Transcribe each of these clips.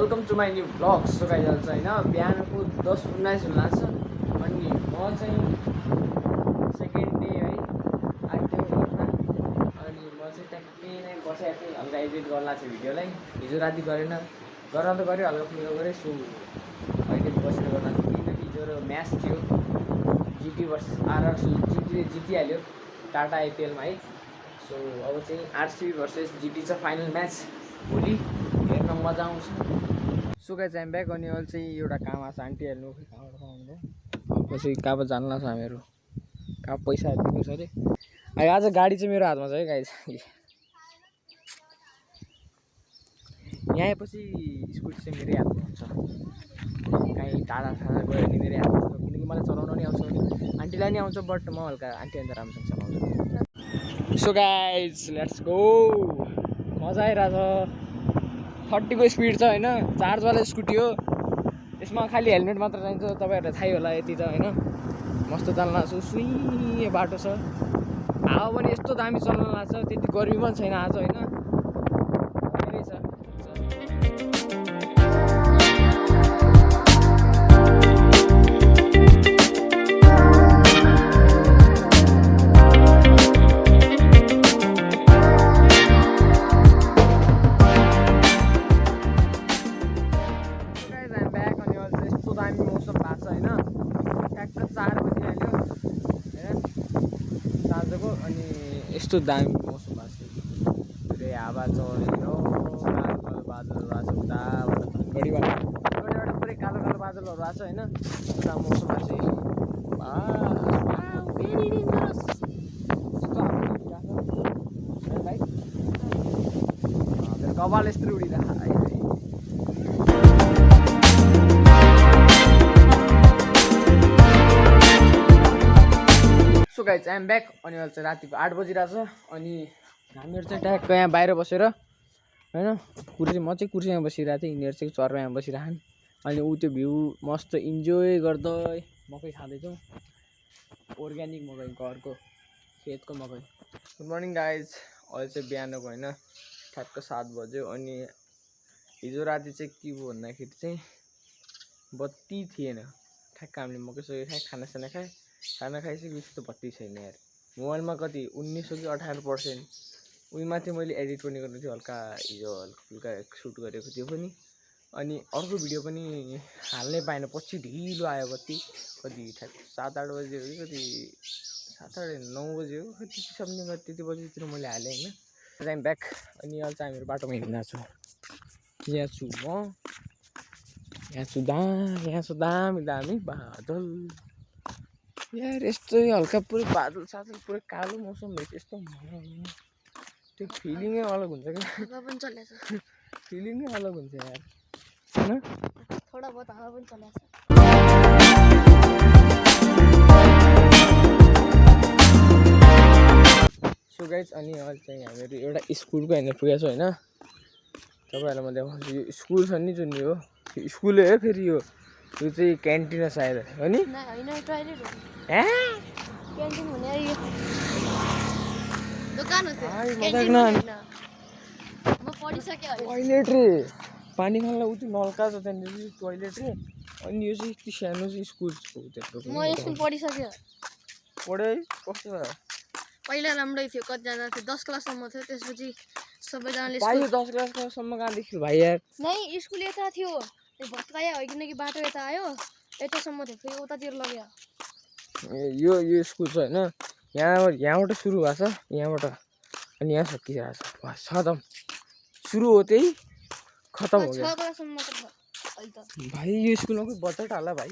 Welcome to my new blog. So guys चाहिँ होइन बिहानको 10:19 हुन लाग्छ अनि म चाहिँ सेकेन्ड डे है आइपुग्यो घरमा अनि म चाहिँ ट्याक्कै नै बसेको थिएँ हल्का एडिट गर्न लाग्छ भिडियोलाई। हिजो राति गरेन, गर्न त गऱ्यो हल्का फुल्का गरेँ। सो अहिले बसेर गर्न लाग्छ किनकि हिजो म्याच थियो जिटी भर्सेस आरआर। सो जिटीले जितिहाल्यो टाटा आइपिएलमा है। सो अब चाहिँ आरसिबी भर्सेस जिटी छ फाइनल म्याच भोलि, हेर्न मजा आउँछ। So guys I'm back. अनि अहिले चाहिँ एउटा काम आएको छ आन्टी हेर्नु कहाँबाट पाउँदैन पछि कहाँ जानु लाग्छ हामीहरू, कहाँ पैसा दिनु छ अरे। आज गाडी चाहिँ मेरो हातमा छ है गाइज। यहाँ आएपछि स्कुटी चाहिँ मेरै हातमा हुन्छ, कहीँ टाढा टाढा गयो भने मेरै हातमा हुन्छ किनकि मलाई चलाउन नि आउँछ, आन्टीलाई नि आउँछ बट म हल्का आन्टी अन्त राम्रोसँग चलाउँछु। So guys let's go. मजा आइरहेछ, 30 को स्पिड छ होइन, चार्जवाला स्कुटी हो। यसमा खालि हेलमेट मात्र चाहिन्छ, तपाईँहरूलाई थाहै होला यति त होइन। मस्त चल्न लाग्छु, सुई बाटो छ, हावा पनि यस्तो दामी चल्न लाग्छ, त्यति गर्मी पनि छैन आज होइन। राम्रै छ। दामी मौसम भएको छ होइन, ट्याक्क 4 बजिहाल्यो होइन साँझको अनि यस्तो दामी मौसम भएको छ। पुरै हावा चल्यो, कालो कालो बादलहरू आएको छ उताबाट, धनगढीबाट पुरै कालो कालो बादलहरू आएको छ होइन। उता मौसम आएको छ भाइ, कपाल यस्तो उडिरहेको। So guys I'm back. अनि अहिले चाहिँ रातिको 8 बजिरहेछ अनि हामीहरू चाहिँ ट्याक्क यहाँ बाहिर बसेर होइन कुर्सी, म चाहिँ कुर्सीमा बसिरहेको थिएँ, यिनीहरू चाहिँ चर्मामा बसिरहन्। अनि ऊ त्यो भ्यू मस्त इन्जोय गर्दै मकै खाँदैछौँ, अर्ग्यानिक मकै, घरको खेतको मकै। Good morning guys. अहिले चाहिँ बिहानको होइन ठ्याक्क 7 बज्यो। अनि हिजो राति चाहिँ के भयो भन्दाखेरि चाहिँ बत्ती थिएन, ठ्याक्क हामीले मकै सकै खाएँ, खानासाना खाएँ, खाना खाइसकेपछि त बत्ती छैन यार। मोबाइलमा कति 19 कि 18% उहीमाथि मैले एडिट पनि गरेको थिएँ, हल्का हिजो हल्का फुल्का सुट गरेको त्यो पनि। अनि अर्को भिडियो पनि हाल्नै पाएन, पछि ढिलो आयो बत्ती। कति ठ्याक्क 7-8 बज्यो कि कति 7-9 बज्यो कति समथिङ, त्यति बजीतिर मैले हालेँ होइन। Time back. अनि अहिले चाहिँ हामीहरू बाटोमा हिँड्दा छौँ, यहाँ छु म, यहाँ छु दामी दामी बादल यार। यस्तै हल्का पुरै बादल सादल पुरै कालो मौसम भएपछि यस्तो त्यो फिलिङै अलग हुन्छ क्या, फिलिङै अलग हुन्छ यार होइन। थोडा बहुत हावा पनि चलेको छ। सो गाइज अनि अहिले चाहिँ हामीहरू एउटा स्कुलको हेर्न पुगेको छ होइन। तपाईँहरूलाई म देखाउँछु, यो स्कुल छ नि जुन यो स्कुलै हो फेरि यो चाहिँ क्यान्टिन हो सायद हो नि, टोइलेट रे पानी खानलाई उ त्यो नल्का छ त्यहाँनिर टोइलेट रे। अनि यो चाहिँ यति सानो चाहिँ स्कुल त्यत्रो पढिसक्यो। पढे कस्तो छ? पहिला राम्रै थियो, कतिजना थियो 10 क्लाससम्म थियो, त्यसपछि सबैजनाले पायो 10 क्लाससम्म कहाँ देखियो भाइ यार। नै स्कुल यता थियो, भत्कायो हो किनकि बाटो यता आयो, यतासम्म थियो, फेरि उतातिर लग्यो। यो स्कुल छ होइन, यहाँबाट सुरु भएको छ यहाँबाट अनि यहाँ सकिरहेको छ, बस खतम, सुरु हो त्यही खतम हो गयो भाइ। यो स्कुलमा कोही बजेट हाल्ला भाइ,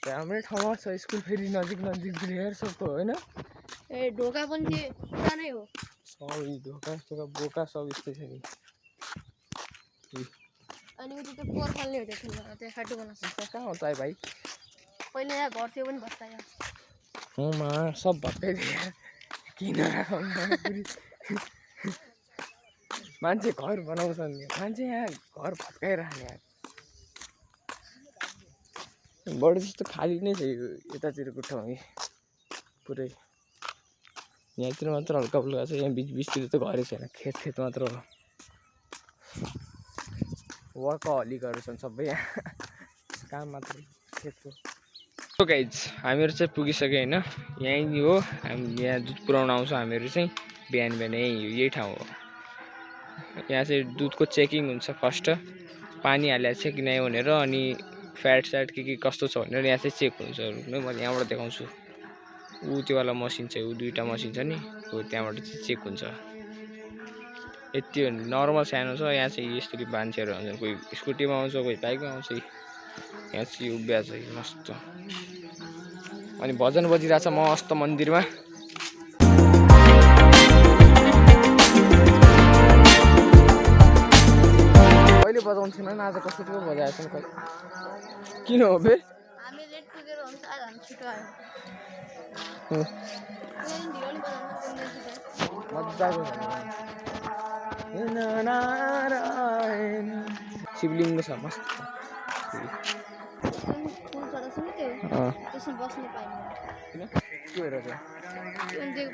राम्रै ठाउँमा छ स्कुल, फेरि नजिक प्लेयर सबको होइन। ए ढोका पनि त्यो पुरानै हो, सबै ढोका सोका बोका सब यस्तै छ नि। अनि उति त पोहोर फाल्ने हो त्यो खाटो बनाएको छ। कहाँ हो त भाइ, पहिला यहाँ घर थियो पनि भत्कायो। मा सब भत्काइदियो किन राख्नु, मान्छे घर बनाउँछ नि, मान्छे यहाँ घर भत्काइराख्ने यार। बढी जस्तो खाली नै छ यतातिरको ठाउँ पुरै, यहाँतिर मात्र हल्का फुल्का छ, यहाँ बिचतिर त घरै छैन, खेत मात्र हो। वर्कहलिकहरू छन् सबै यहाँ काम मात्रै खेतको। सो गाइज हामीहरू चाहिँ पुगिसक्यो होइन, यहीँ हो हामी यहाँ दुध पुऱ्याउन आउँछ हामीहरू चाहिँ बिहान बिहान यही ठाउँ हो। यहाँ चाहिँ दुधको चेकिङ हुन्छ फर्स्ट, पानी हालेको छ कि नै भनेर, अनि फ्याट स्याट के कस्तो छ भनेर यहाँ चाहिँ चेक हुन्छ। रुक्नु म यहाँबाट देखाउँछु। ऊ त्योवाला मसिन छ, ऊ दुईवटा मसिन छ नि, हो त्यहाँबाट चाहिँ चेक हुन्छ। यति हो नर्मल सानो छ। यहाँ चाहिँ यस्तरी मान्छेहरू आउँछन्, कोही स्कुटीमा आउँछ, कोही बाइकमा आउँछ। यहाँ चाहिँ उभिया छ मस्त, अनि भजन बजिरहेछ मस्त मन्दिरमा। कहिले बजाउँछन् आज कसरी पो बजाएको छ कहिले, किन हो बे? हामी लेट पुगेर हुन्छ, आज हामी छिटो आयो। मजाको शिवलिङ्ग छ मस्त। त्यसमा बस्नु पाइँदैन। किन के भएर चाहिँ त्यो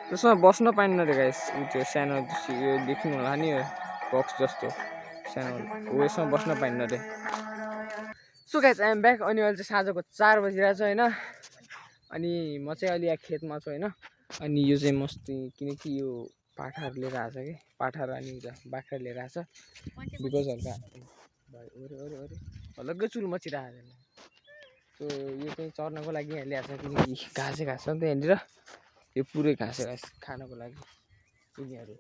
त्यसमा बस्न पाइन्न रे गाइस। त्यो सानो यो देख्नु होला नि, बक्स जस्तो सानो हो, यसमा बस्न पाइन्न रे। So guys I am back. अनि अहिले चाहिँ साँझको 4 बजिरहेको छ होइन, अनि म चाहिँ अहिले यहाँ खेतमा छु होइन। अनि यो चाहिँ मस्ती किनकि यो पाठाहरू लिएर आएको छ कि, पाठाहरू अनि बाख्रा लिएर आएको छ। बिकज हल्का अलग्गै चुल मचिरहेको छ। सो यो चाहिँ चर्नको लागि यहाँ ल्याएको छ, किनकि घाँसै घाँस छ नि त यहाँनिर, यो पुरै घाँसै घाँस खानको लागि यिनीहरू।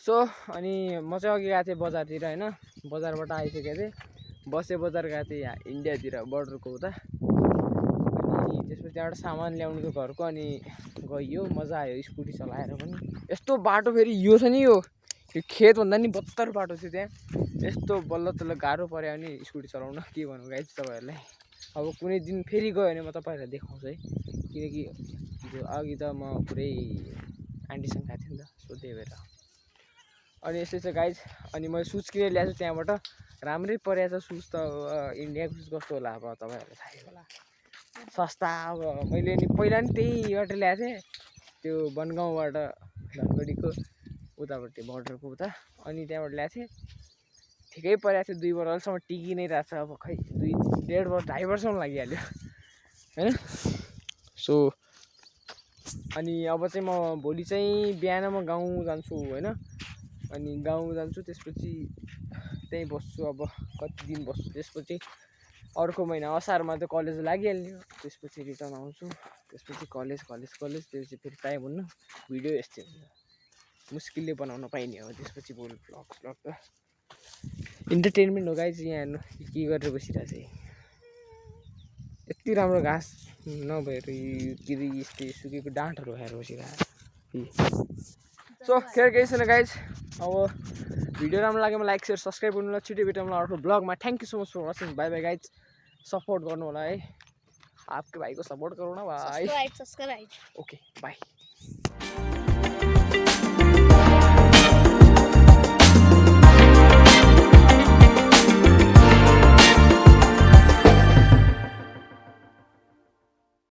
सो अनि म चाहिँ अघि गएको थिएँ बजारतिर होइन, बजारबाट आइसकेको थिएँ, बसे बजार गएको थिएँ यहाँ इन्डियातिर बोर्डरको उता। अनि त्यसपछि त्यहाँबाट सामान ल्याउनु थियो घरको, अनि गइयो मजा आयो स्कुटी चलाएर पनि। यस्तो बाटो फेरि यो छ नि, यो खेतभन्दा नि बत्तर बाटो थियो त्यहाँ, यस्तो बल्ल तल्ल गाह्रो पऱ्यो भने स्कुटी चलाउन के भन्नु गाइस तपाईँहरूलाई। अब कुनै दिन फेरि गयो भने म तपाईँहरूलाई देखाउँछु है, किनकि त्यो अघि त म पुरै आन्टीसँग गएको थिएँ नि त, सो त्यही भएर। अनि यस्तै छ गाइज। अनि मैले सुज किनेर ल्याएको छु त्यहाँबाट, राम्रै परेको छ सुज त। इन्डियाको सुज कस्तो होला अब तपाईँहरूलाई थाहै होला, सस्ता। अब मैले नि पहिला नि त्यहीबाट ल्याएको थिएँ, त्यो बनगाउँबाट धनगढीको उतापट्टि बोर्डरको उता, अनि त्यहाँबाट ल्याएको थिएँ। ठिकै परेको थियो, 2 वर्ष अहिलेसम्म टिकि नै रहेछ। अब खै 2.5 वर्ष 2.5 वर्षसम्म लागिहाल्यो होइन। सो अनि अब चाहिँ म भोलि चाहिँ बिहान म गाउँ जान्छु होइन, अनि गाउँ जान्छु, त्यसपछि त्यहीँ बस्छु। अब कति दिन बस्छु, त्यसपछि अर्को महिना असारमा त कलेज लागिहाल्यो, त्यसपछि रिटर्न आउँछु, त्यसपछि कलेज त्यसपछि फेरि टाइम हुन्न। भिडियो यस्तै हुन्छ, मुस्किलले बनाउन पाइने हो। त्यसपछि भोलि भ्लग त इन्टरटेनमेन्ट हो गाइज। यहाँ हेर्नु के गरेर बसिरहेको छ, यति राम्रो घाँस नभएर यस्तै सुकेको डाँठहरू खाएर बसिरहेको। सो खेर केही छैन गाइज। अब भिडियो राम्रो लाग्यो भने लाइक सेयर सब्सक्राइब गर्नु होला। छिटो भेटौँ होला अर्को ब्लगमा। Thank you so much for watching. Bye bye guys. Support गर्नु होला है, आपके भाइ को सपोर्ट गरौँ न भाइ। सब्सक्राइब। Okay by.